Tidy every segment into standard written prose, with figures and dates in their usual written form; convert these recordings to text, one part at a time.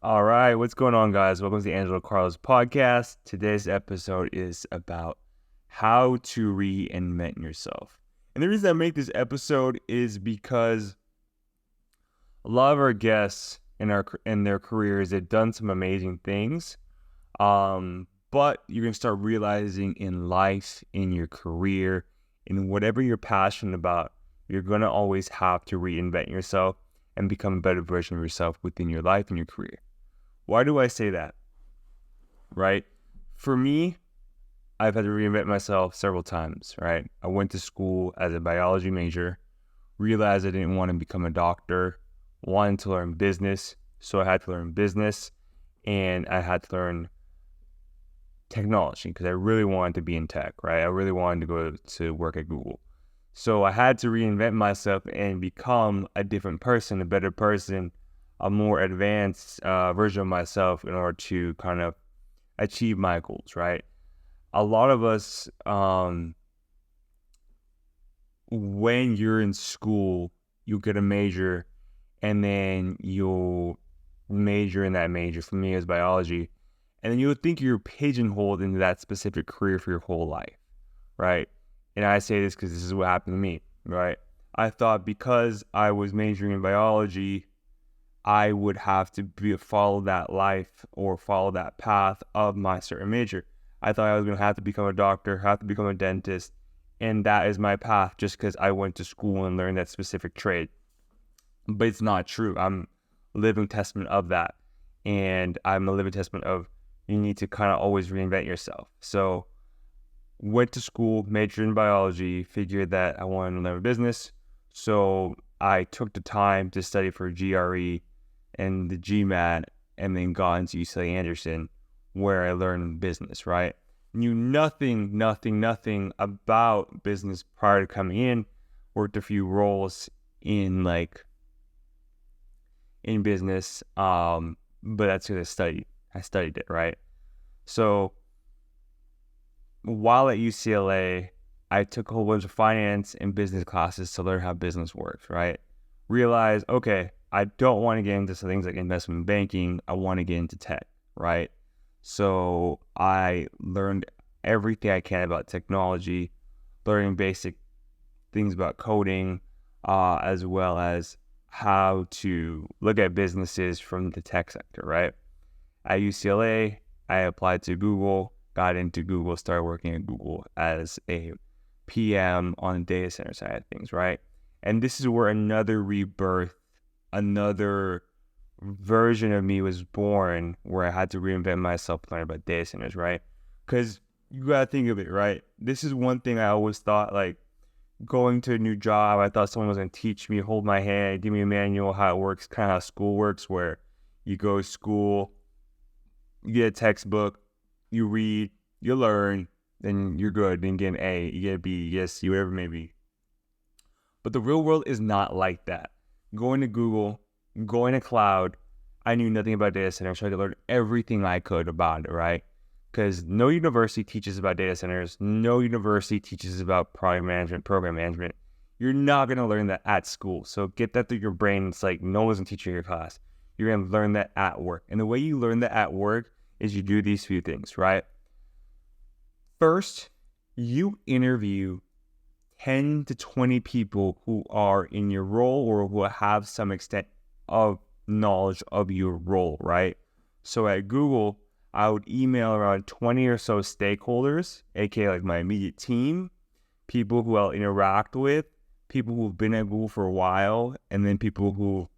All right, what's going on, guys? Welcome to the Angelo Carlos podcast. Today's episode is about how to reinvent yourself. And the reason I make this episode is because a lot of our guests in their careers, they've done some amazing things. But you're gonna start realizing in life, in your career, in whatever you're passionate about, you're gonna always have to reinvent yourself and become a better version of yourself within your life and your career. Why do I say that? Right? For me, I've had to reinvent myself several times, right? I went to school as a biology major, realized I didn't want to become a doctor, wanted to learn business, so I had to learn business, and I had to learn technology because I really wanted to be in tech, right? I really wanted to go to work at Google. So I had to reinvent myself and become a different person, a better person, a more advanced version of myself in order to kind of achieve my goals, right? A lot of us, when you're in school, you get a major and then you'll major in that major. For me, it was biology. And then you'll think you're pigeonholed into that specific career for your whole life, right? And I say this because this is what happened to me, right? I thought because I was majoring in biology, I would have to follow that life or follow that path of my certain major. I thought I was going to have to become a doctor, have to become a dentist, and that is my path just because I went to school and learned that specific trade. But it's not true. I'm a living testament of that. And I'm a living testament of you need to kind of always reinvent yourself. So went to school, majored in biology, figured that I wanted to learn business. So I took the time to study for GRE and the GMAT, and then got into UCLA Anderson, where I learned business, right? Knew nothing about business prior to coming in. Worked a few roles in business, but that's because I studied it, right? So while at UCLA, I took a whole bunch of finance and business classes to learn how business works, right? Realized, okay, I don't want to get into some things like investment banking. I want to get into tech, right? So I learned everything I can about technology, learning basic things about coding, as well as how to look at businesses from the tech sector, right? At UCLA, I applied to Google, got into Google, started working at Google as a PM on the data center side of things, right? And this is where another rebirth, another version of me was born, where I had to reinvent myself to learn about data centers, right? Because you got to think of it, right? This is one thing I always thought, like going to a new job, I thought someone was going to teach me, hold my hand, give me a manual, how it works, kind of how school works, where you go to school, you get a textbook, you read, you learn, then you're good. Then you get an A, you get a B, you get a C, whatever it may be. But the real world is not like that. Going to Google, going to cloud, I knew nothing about data centers, so I had to learn everything I could about it, right? Because no university teaches about data centers. No university teaches about product management, program management. You're not going to learn that at school. So get that through your brain. It's like no one's teaching your class. You're going to learn that at work. And the way you learn that at work is you do these few things, right? First, you interview 10 to 20 people who are in your role or who have some extent of knowledge of your role, right? So at Google, I would email around 20 or so stakeholders, aka like my immediate team, people who I'll interact with, people who've been at Google for a while, and then people who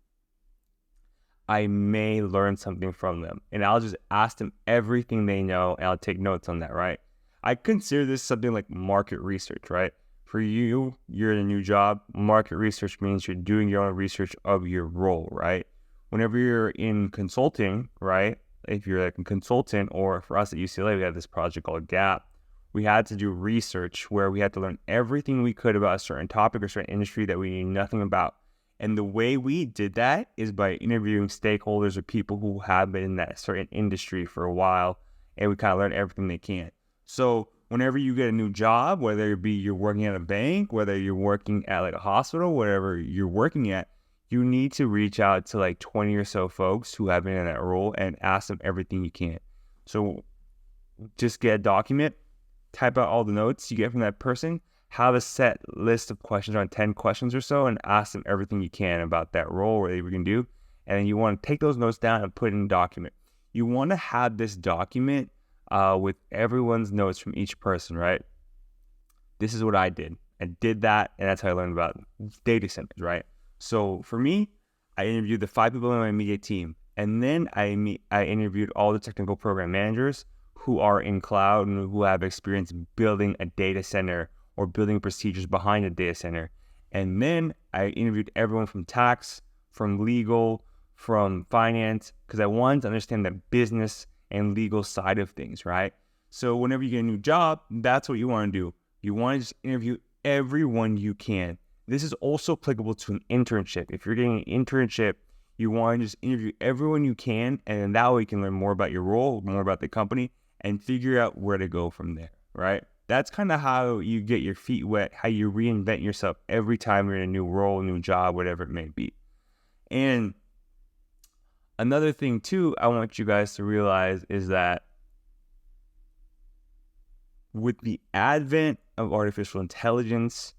I may learn something from them. And I'll just ask them everything they know, and I'll take notes on that, right? I consider this something like market research, right? For you, you're in a new job. Market research means you're doing your own research of your role, right? Whenever you're in consulting, right? If you're like a consultant, or for us at UCLA, we had this project called GAP. We had to do research where we had to learn everything we could about a certain topic or certain industry that we knew nothing about. And the way we did that is by interviewing stakeholders or people who have been in that certain industry for a while, and we kind of learn everything they can. So whenever you get a new job, whether it be you're working at a bank, whether you're working at like a hospital, whatever you're working at, you need to reach out to like 20 or so folks who have been in that role and ask them everything you can. So just get a document, type out all the notes you get from that person, have a set list of questions, around 10 questions or so, and ask them everything you can about that role, what they can do. And then you want to take those notes down and put it in a document. You want to have this document with everyone's notes from each person, right? This is what I did. I did that, and that's how I learned about data centers, right? So for me, I interviewed the 5 people in my immediate team, and then I interviewed all the technical program managers who are in cloud and who have experience building a data center or building procedures behind a data center. And then I interviewed everyone from tax, from legal, from finance, because I wanted to understand the business and legal side of things, right? So whenever you get a new job, that's what you want to do. You want to just interview everyone you can. This is also applicable to an internship. If you're getting an internship, you want to just interview everyone you can, and then that way you can learn more about your role, more about the company, and figure out where to go from there, right? That's kind of how you get your feet wet, how you reinvent yourself every time you're in a new role, new job, whatever it may be. And another thing too, I want you guys to realize is that with the advent of artificial intelligence,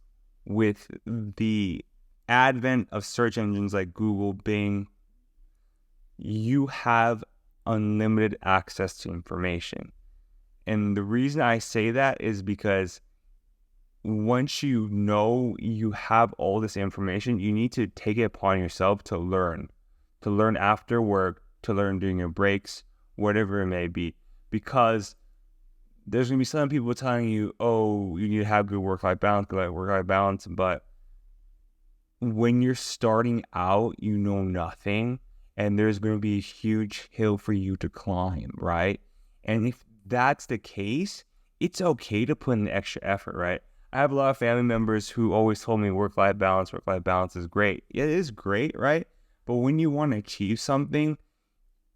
with the advent of search engines like Google, Bing, you have unlimited access to information. And the reason I say that is because once you know you have all this information, you need to take it upon yourself to learn after work, to learn during your breaks, whatever it may be. Because there's going to be some people telling you, oh, you need to have good work-life balance, but when you're starting out, you know nothing, and there's going to be a huge hill for you to climb, right? And if that's the case, it's okay to put in the extra effort, right? I have a lot of family members who always told me work-life balance is great. Yeah, it is great, right? But when you want to achieve something,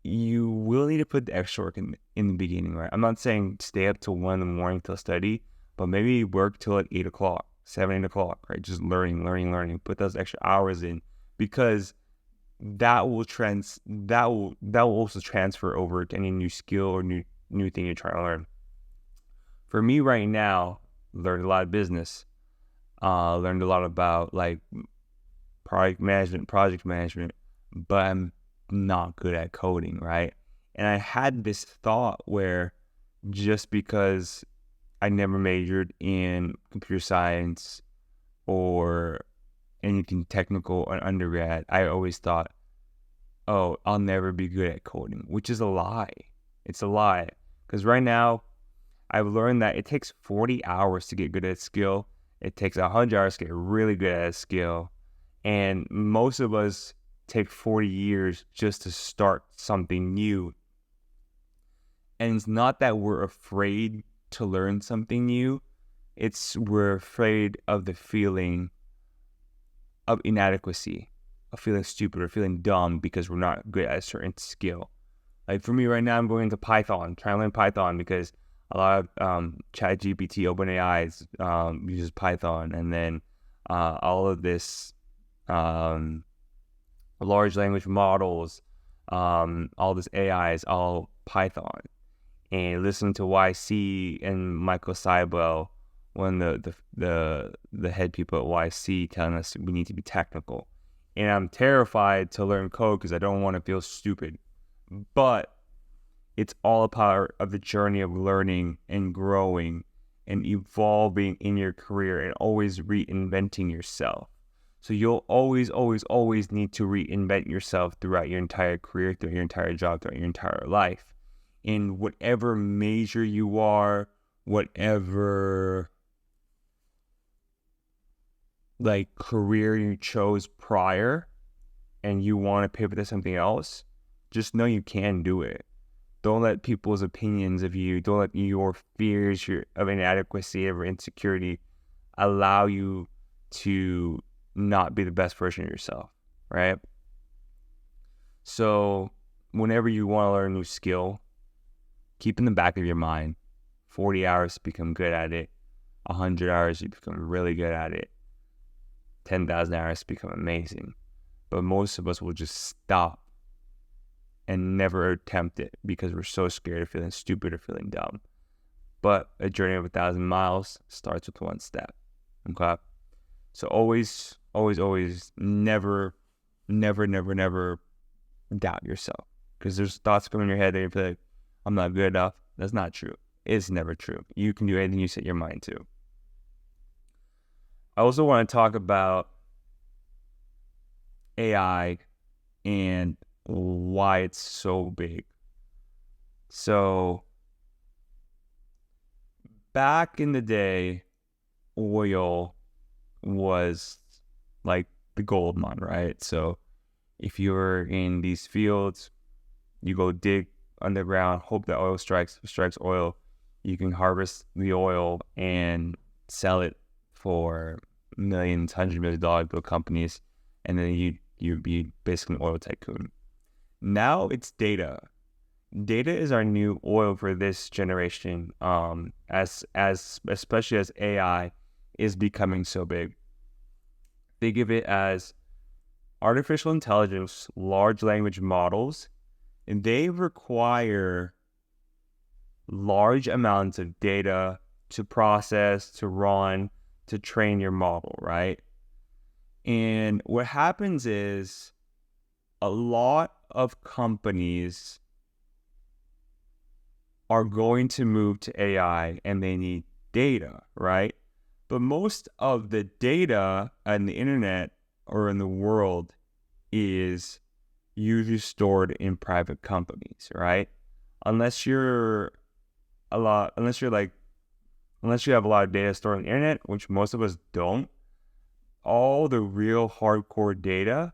you will need to put the extra work in the beginning, right? I'm not saying stay up till 1 in the morning to study, but maybe work till like 8 o'clock, 7, 8 o'clock, right? Just learning, put those extra hours in, because that will also transfer over to any new skill or new thing you're trying to learn. For me right now, learned a lot of business, learned a lot about like project management, but I'm not good at coding, right? And I had this thought where just because I never majored in computer science or anything technical in undergrad, I always thought, oh, I'll never be good at coding, which is a lie. It's a lie. Because right now, I've learned that it takes 40 hours to get good at a skill. It takes 100 hours to get really good at a skill. And most of us take 40 years just to start something new. And it's not that we're afraid to learn something new. We're afraid of the feeling of inadequacy, of feeling stupid or feeling dumb because we're not good at a certain skill. Like for me right now, I'm going into Python, trying to learn Python because a lot of ChatGPT, OpenAI uses Python, and then all of this large language models, all this AI is all Python. And listening to YC and Michael Seibel, one of the head people at YC, telling us we need to be technical. And I'm terrified to learn code because I don't want to feel stupid. But it's all a part of the journey of learning and growing and evolving in your career and always reinventing yourself. So you'll always need to reinvent yourself throughout your entire career, throughout your entire job, throughout your entire life. In whatever major you are, whatever like career you chose prior, and you want to pivot to something else, just know you can do it. Don't let people's opinions of you, don't let your fears of inadequacy, of insecurity allow you to not be the best version of yourself, right? So whenever you want to learn a new skill, keep in the back of your mind, 40 hours to become good at it, 100 hours you become really good at it, 10,000 hours to become amazing. but most of us will just stop and never attempt it because we're so scared of feeling stupid or feeling dumb. But a journey of 1,000 miles starts with one step. Okay? So always, never doubt yourself. Because there's thoughts coming in your head that you feel like, I'm not good enough. That's not true. It's never true. You can do anything you set your mind to. I also want to talk about AI and why it's so big. So back in the day, oil was like the gold mine, right? So if you're in these fields, you go dig underground, hope that oil strikes oil. You can harvest the oil and sell it for millions, $100 million to companies, and then you'd be basically an oil tycoon. Now it's data. Data is our new oil for this generation. As especially as AI is becoming so big. Think of it as artificial intelligence, large language models, and they require large amounts of data to process, to run, to train your model, right? And what happens is a lot of companies are going to move to AI and they need data, right? But most of the data on the internet or in the world is usually stored in private companies, right? Unless you have a lot of data stored on the internet, which most of us don't, all the real hardcore data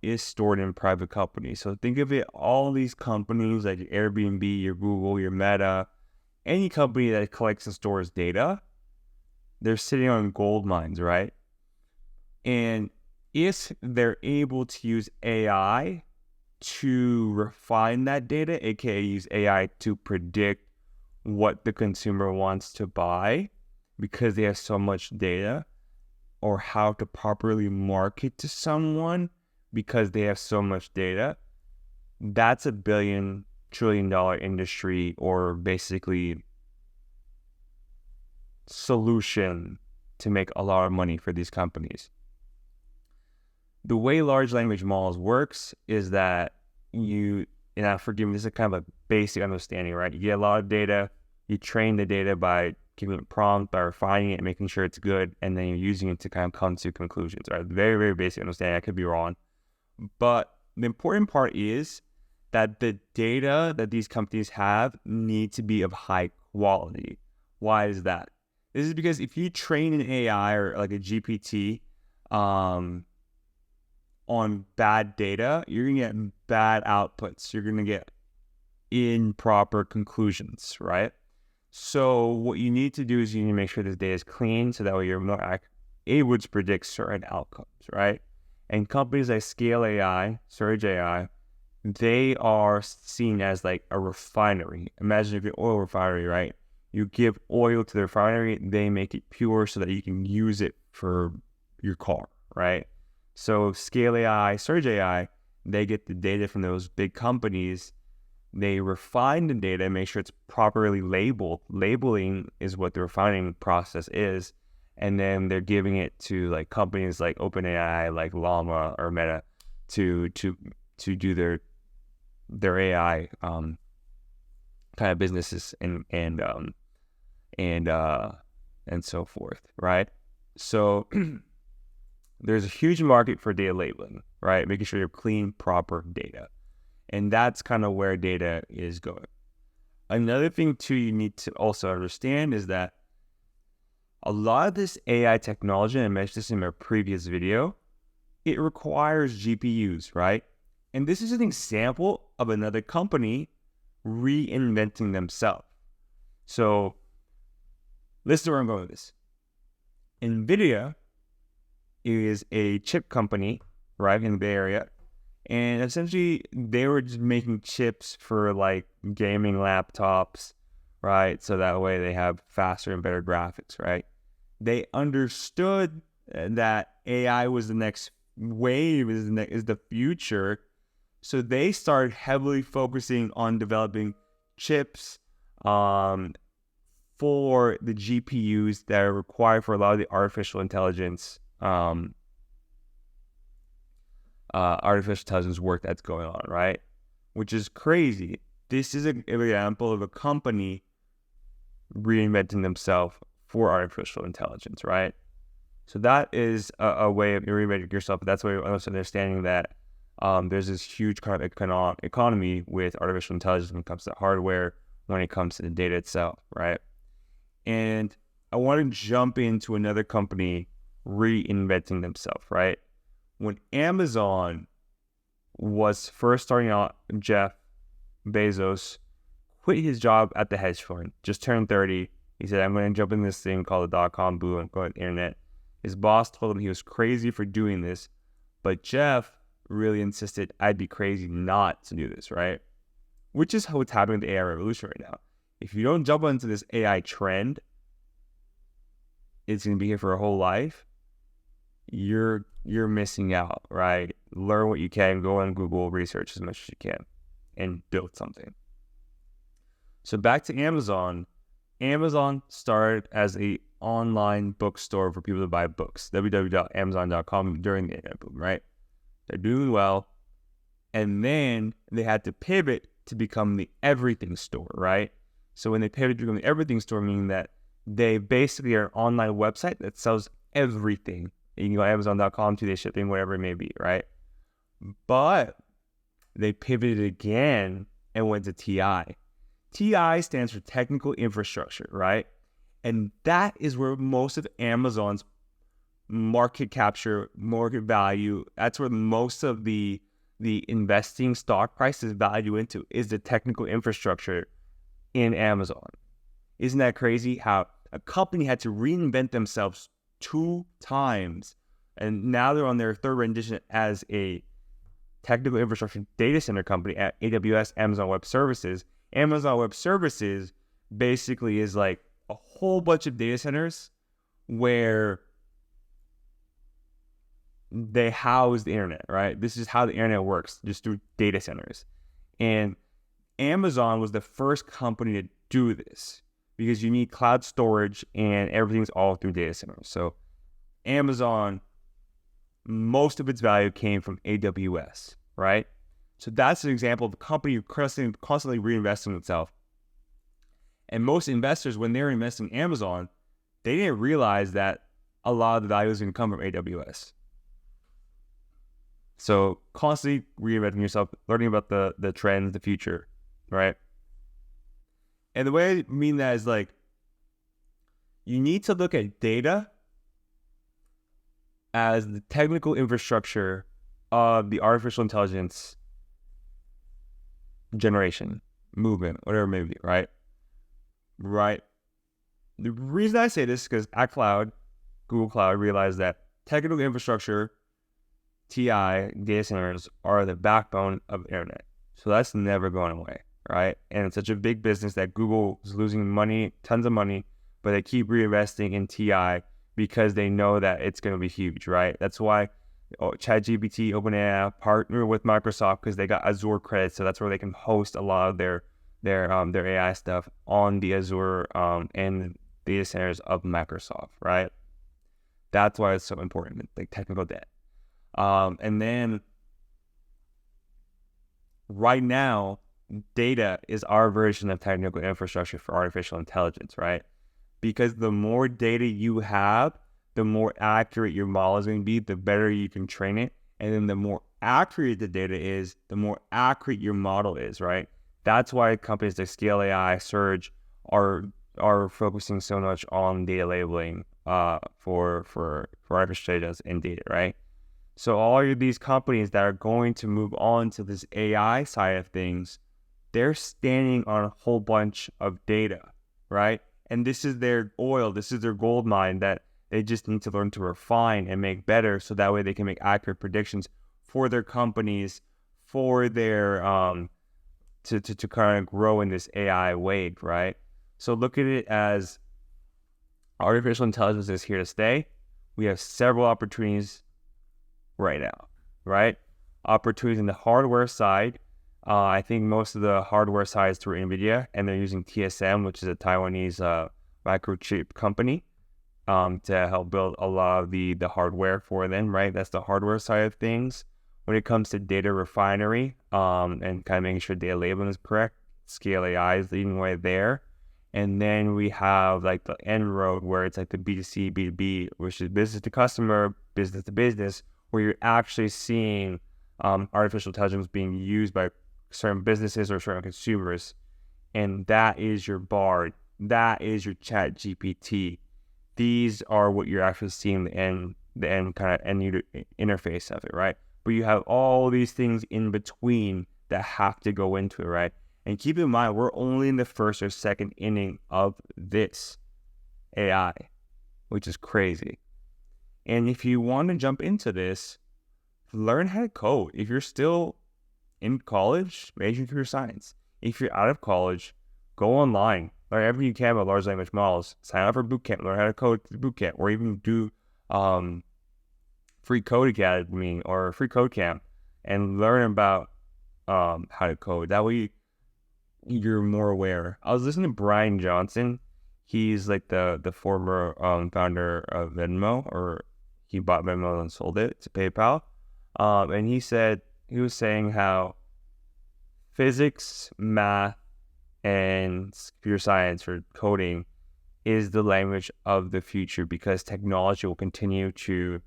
is stored in private companies. So think of it, all these companies like your Airbnb, your Google, your Meta, any company that collects and stores data, they're sitting on gold mines, right? And if they're able to use AI to refine that data, aka use AI to predict what the consumer wants to buy because they have so much data, or how to properly market to someone because they have so much data, that's $1 billion, trillion industry, or basically solution to make a lot of money for these companies. The way large language models works is that forgive me, this is kind of a basic understanding, right? You get a lot of data, you train the data by giving it prompt, by refining it and making sure it's good, and then you're using it to kind of come to conclusions, right? Very, very basic understanding. I could be wrong. But the important part is that the data that these companies have need to be of high quality. Why is that? This is because if you train an AI or like a GPT on bad data, you're going to get bad outputs. You're going to get improper conclusions, right? So what you need to do is you need to make sure this data is clean so that way you're more able to predict certain outcomes, right? And companies like Scale AI, Surge AI, they are seen as like a refinery. Imagine if you're an oil refinery, right? You give oil to the refinery, they make it pure so that you can use it for your car, right? So Scale AI, Surge AI, they get the data from those big companies. They refine the data and make sure it's properly labeled. Labeling is what the refining process is. And then they're giving it to like companies like OpenAI, like Llama or Meta to do their AI kind of businesses and so forth, right? So there's a huge market for data labeling, right? Making sure you have clean, proper data. And that's kind of where data is going. Another thing too you need to also understand is that a lot of this AI technology, and I mentioned this in my previous video, it requires GPUs, right? And this is an example of another company reinventing themselves. So listen to where I'm going with this. NVIDIA is a chip company, right, in the Bay Area. And essentially, they were just making chips for like gaming laptops, right? So that way they have faster and better graphics, right? They understood that AI was the next wave is the future. So they started heavily focusing on developing chips for the GPUs that are required for a lot of the artificial intelligence work that's going on, right? Which is crazy. This is an example of a company reinventing themselves for artificial intelligence, right? So that is a way of reinventing yourself. But that's why I'm also understanding that there's this huge kind of economy with artificial intelligence when it comes to hardware, when it comes to the data itself, right? And I want to jump into another company reinventing themselves, right? When Amazon was first starting out, Jeff Bezos quit his job at the hedge fund, just turned 30. He said, I'm going to jump in this thing called the dot-com boom and go on the internet. His boss told him he was crazy for doing this, but Jeff really insisted I'd be crazy not to do this, right? Which is what's happening in the AI revolution right now. If you don't jump into this AI trend, it's going to be here for a whole life. You're missing out, right? Learn what you can, go on Google, research as much as you can, and build something. So back to Amazon. Amazon started as a online bookstore for people to buy books, www.amazon.com, during the internet boom, right? They're doing well. And then they had to pivot to become the everything store, right? So when they pivoted to become the everything store, meaning that they basically are an online website that sells everything. You can go to Amazon.com, 2-day shipping, whatever it may be, right? But they pivoted again and went to TI. TI stands for technical infrastructure, right? And that is where most of Amazon's market capture, market value, that's where most of the investing stock price is value into, is the technical infrastructure in Amazon. Isn't that crazy how a company had to reinvent themselves 2 times, and now they're on their third rendition as a technical infrastructure data center company at AWS, Amazon Web Services. Amazon Web Services basically is like a whole bunch of data centers where they house the internet, right? This is how the internet works, just through data centers. And Amazon was the first company to do this because you need cloud storage and everything's all through data centers. So Amazon, most of its value came from AWS, right? So that's an example of a company constantly reinvesting itself. And most investors, when they're investing in Amazon, they didn't realize that a lot of the value is going to come from AWS. So constantly reinventing yourself, learning about the trends, the future, right? And the way I mean that is like, you need to look at data as the technical infrastructure of the artificial intelligence generation, movement, whatever it may be, right? Right. The reason I say this is because at Cloud, Google Cloud, realized that technical infrastructure, TI, data centers are the backbone of the internet. So that's never going away, right? And it's such a big business that Google is losing money, tons of money, but they keep reinvesting in TI because they know that it's going to be huge, right? That's why ChatGPT, OpenAI partner with Microsoft because they got Azure credits, so that's where they can host a lot of their AI stuff on the Azure and data centers of Microsoft, right? That's why it's so important, like technical debt. And then right now, data is our version of technical infrastructure for artificial intelligence, right? Because the more data you have, the more accurate your model is going to be, the better you can train it. And then the more accurate the data is, the more accurate your model is, right? That's why companies like Scale AI, Surge are focusing so much on data labeling for artificial intelligence and data, right? So all of these companies that are going to move on to this AI side of things, they're standing on a whole bunch of data, right? And this is their oil, this is their gold mine that they just need to learn to refine and make better so that way they can make accurate predictions for their companies, for their, to kind of grow in this AI wave, right? So look at it as artificial intelligence is here to stay. We have several opportunities right now, right? Opportunities in the hardware side. I think most of the hardware side is through NVIDIA, and they're using TSM, which is a Taiwanese microchip company, to help build a lot of the hardware for them, right? That's the hardware side of things. When it comes to data refinery, and kind of making sure data labeling is correct, Scale AI is leading the way there. And then we have like the end road where it's like the B2C, B2B, which is business to customer, business to business, where you're actually seeing artificial intelligence being used by certain businesses or certain consumers. And that is your Bard. That is your Chat GPT. These are what you're actually seeing the end kind of end user interface of it, right? But you have all these things in between that have to go into it, right? And keep in mind, we're only in the first or second inning of this AI, which is crazy. And if you want to jump into this, learn how to code. If you're still in college, major in computer science. If you're out of college, go online. Learn everything you can about large language models. Sign up for boot camp. Learn how to code through boot camp, or even do free code academy or free code camp, and learn about how to code. That way you're more aware. I was listening to Brian Johnson. He's like the former founder of Venmo, or he bought Venmo and sold it to PayPal. And he was saying how physics, math, and computer science or coding is the language of the future, because technology will continue to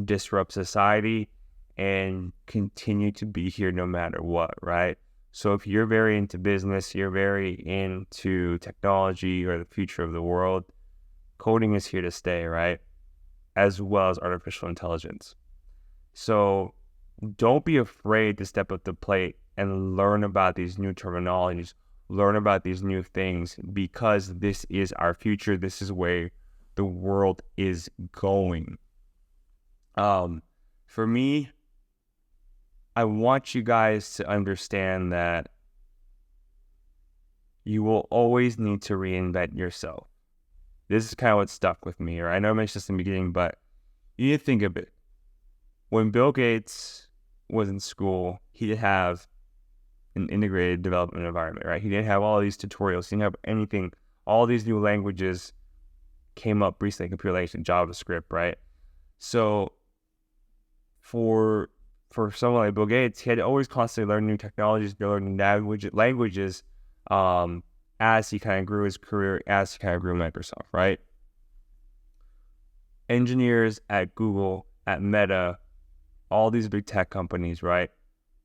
disrupt society and continue to be here no matter what, right? So if you're very into business, you're very into technology or the future of the world, coding is here to stay, right? As well as artificial intelligence. So don't be afraid to step up the plate and learn about these new terminologies, learn about these new things, because this is our future. This is where the world is going. For me, I want you guys to understand that you will always need to reinvent yourself. This is kind of what stuck with me, or I know I mentioned this in the beginning, but you need to think of it. When Bill Gates was in school, he didn't have an integrated development environment, right? He didn't have all these tutorials. He didn't have anything. All these new languages came up recently, computer language and JavaScript, right? So for someone like Bill Gates, he had to always constantly learn new technologies, learn new languages, as he kind of grew his career, as he kind of grew Microsoft, right? Engineers at Google, at Meta, all these big tech companies, right?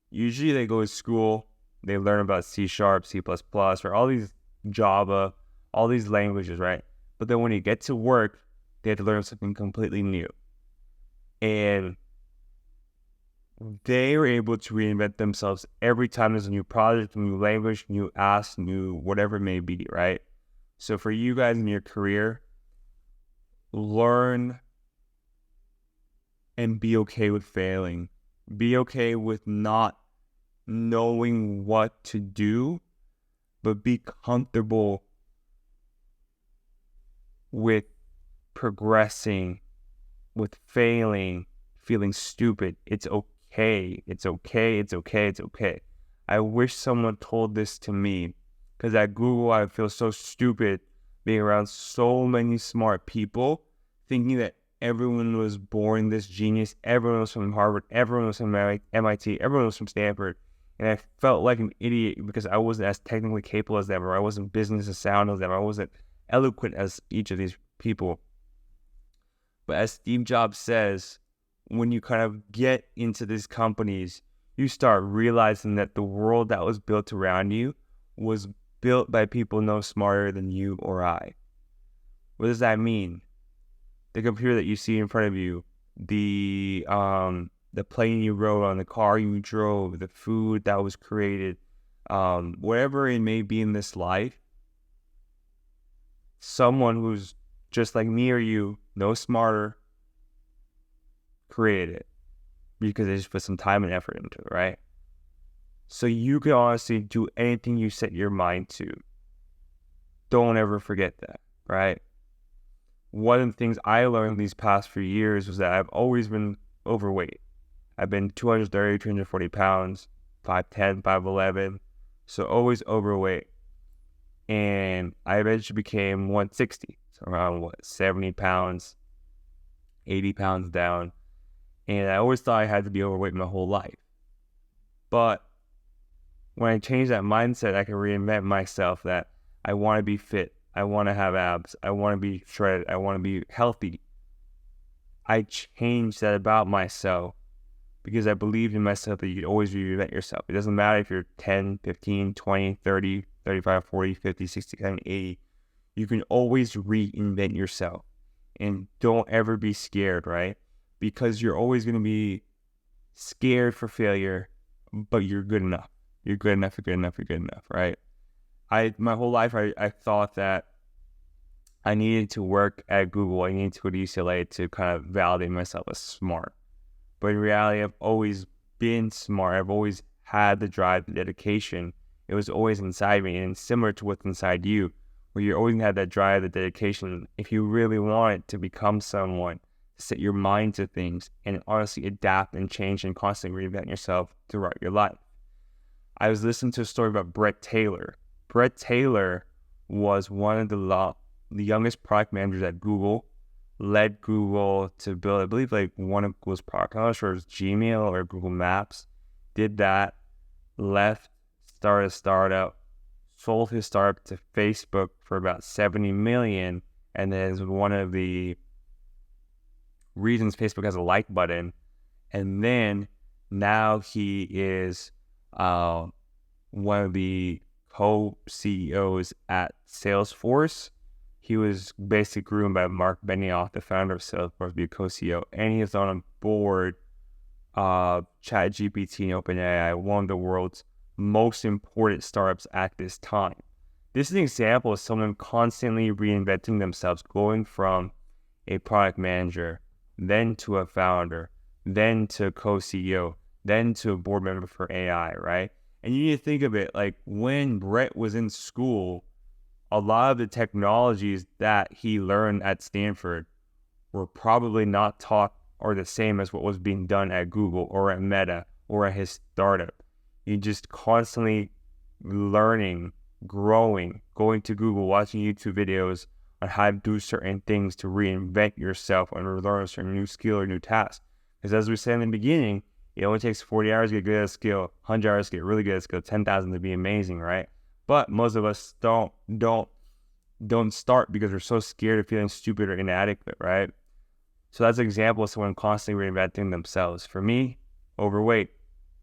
Usually they go to school, they learn about C#, C++, or all these Java, all these languages, right? But then when you get to work, they have to learn something completely new. And they are able to reinvent themselves every time there's a new project, new language, new ask, new whatever it may be, right? So for you guys in your career, learn and be okay with failing. Be okay with not knowing what to do, but be comfortable with progressing, with failing, feeling stupid. It's okay. It's okay. It's okay. It's okay. I wish someone told this to me, because at Google, I feel so stupid being around so many smart people, thinking that everyone was born this genius. Everyone was from Harvard. Everyone was from MIT. Everyone was from Stanford. And I felt like an idiot because I wasn't as technically capable as them, or I wasn't business as sound as them. I wasn't eloquent as each of these people. But as Steve Jobs says, when you kind of get into these companies, you start realizing that the world that was built around you was built by people no smarter than you or I. What does that mean? The computer that you see in front of you, the plane you rode on, the car you drove, the food that was created, whatever it may be in this life, someone who's just like me or you, no smarter, created it because they just put some time and effort into it, right? So you can honestly do anything you set your mind to. Don't ever forget that, right? One of the things I learned these past few years was that I've always been overweight. I've been 230, 240 pounds, 5'10", 5'11", so always overweight. And I eventually became 160, so around 70 pounds, 80 pounds down. And I always thought I had to be overweight my whole life. But when I changed that mindset, I can reinvent myself that I want to be fit. I want to have abs. I want to be shredded. I want to be healthy. I changed that about myself because I believed in myself that you can always reinvent yourself. It doesn't matter if you're 10, 15, 20, 30, 35, 40, 50, 60, 70, 80. You can always reinvent yourself. And don't ever be scared, right? Because you're always going to be scared for failure, but you're good enough. You're good enough, you're good enough, you're good enough, right? My whole life, I thought that I needed to work at Google. I needed to go to UCLA to kind of validate myself as smart. But in reality, I've always been smart. I've always had the drive, the dedication. It was always inside me, and similar to what's inside you, where you always had that drive, the dedication. If you really wanted to become someone, set your mind to things, and honestly adapt and change and constantly reinvent yourself throughout your life. I was listening to a story about Brett Taylor. Brett Taylor was one of the youngest product managers at Google, led Google to build, I believe, like one of Google's products. I'm not sure if it was Gmail or Google Maps. Did that, left, started a startup, sold his startup to Facebook for about $70 million, and then is one of the reasons Facebook has a like button. And then now he is one of the co-CEOs at Salesforce. He was basically groomed by Mark Benioff, the founder of Salesforce, to be a co-CEO, and he is on a board of ChatGPT and OpenAI, one of the world's most important startups at this time. This is an example of someone constantly reinventing themselves, going from a product manager, then to a founder, then to a co-CEO, then to a board member for AI, right? And you need to think of it like when Brett was in school, a lot of the technologies that he learned at Stanford were probably not taught or the same as what was being done at Google or at Meta or at his startup. You just constantly learning, growing, going to Google, watching YouTube videos on how to do certain things to reinvent yourself and learn a certain new skill or new task. Because as we said in the beginning, it only takes 40 hours to get good at a skill, 100 hours to get really good at a skill, 10,000 to be amazing, right? But most of us don't start because we're so scared of feeling stupid or inadequate, right? So that's an example of someone constantly reinventing themselves. For me, overweight,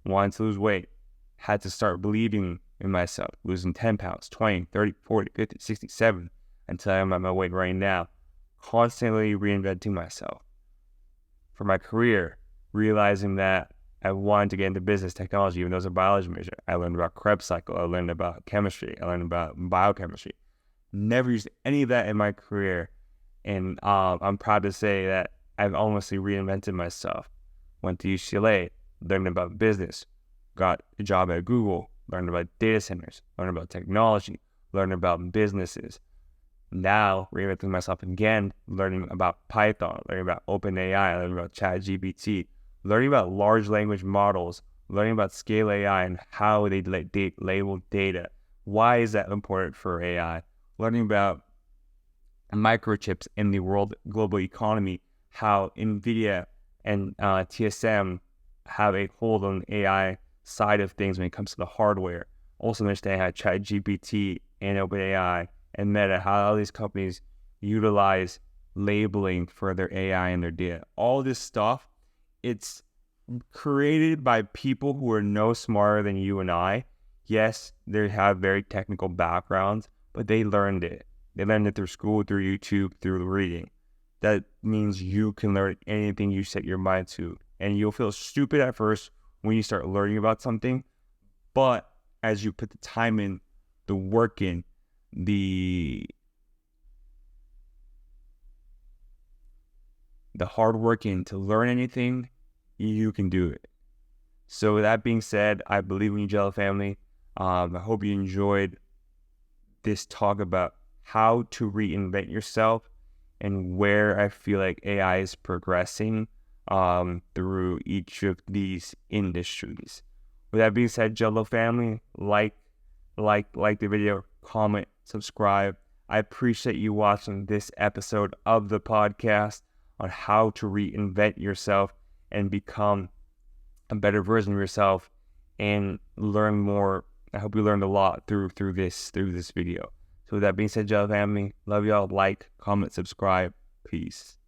wanted to lose weight, had to start believing in myself, losing 10 pounds, 20, 30, 40, 50, 60, 70, until I'm at my weight right now, constantly reinventing myself. For my career, realizing that I wanted to get into business technology, even though I was a biology major. I learned about Krebs cycle. I learned about chemistry. I learned about biochemistry. Never used any of that in my career. And I'm proud to say that I've honestly reinvented myself. Went to UCLA, learned about business, got a job at Google, learned about data centers, learned about technology, learned about businesses. Now, reinventing myself again, learning about Python, learning about OpenAI, learning about ChatGPT, learning about large language models, learning about scale AI and how they label data. Why is that important for AI? Learning about microchips in the world global economy, how NVIDIA and TSM have a hold on the AI side of things when it comes to the hardware. Also understanding how ChatGPT and OpenAI and Meta, how all these companies utilize labeling for their AI and their data. All this stuff, it's created by people who are no smarter than you and I. Yes, they have very technical backgrounds, but they learned it. They learned it through school, through YouTube, through reading. That means you can learn anything you set your mind to. And you'll feel stupid at first when you start learning about something. But as you put the time in, the work in, the hard work in to learn anything, you can do it. So with that being said, I believe in you, Jello family. I hope you enjoyed this talk about how to reinvent yourself and where I feel like AI is progressing. through each of these industries. With that being said, Jello family, like the video, comment, subscribe. I appreciate you watching this episode of the podcast on how to reinvent yourself and become a better version of yourself and learn more. I hope you learned a lot through this video. So with that being said, Jello family, love y'all. Like, comment, subscribe. Peace.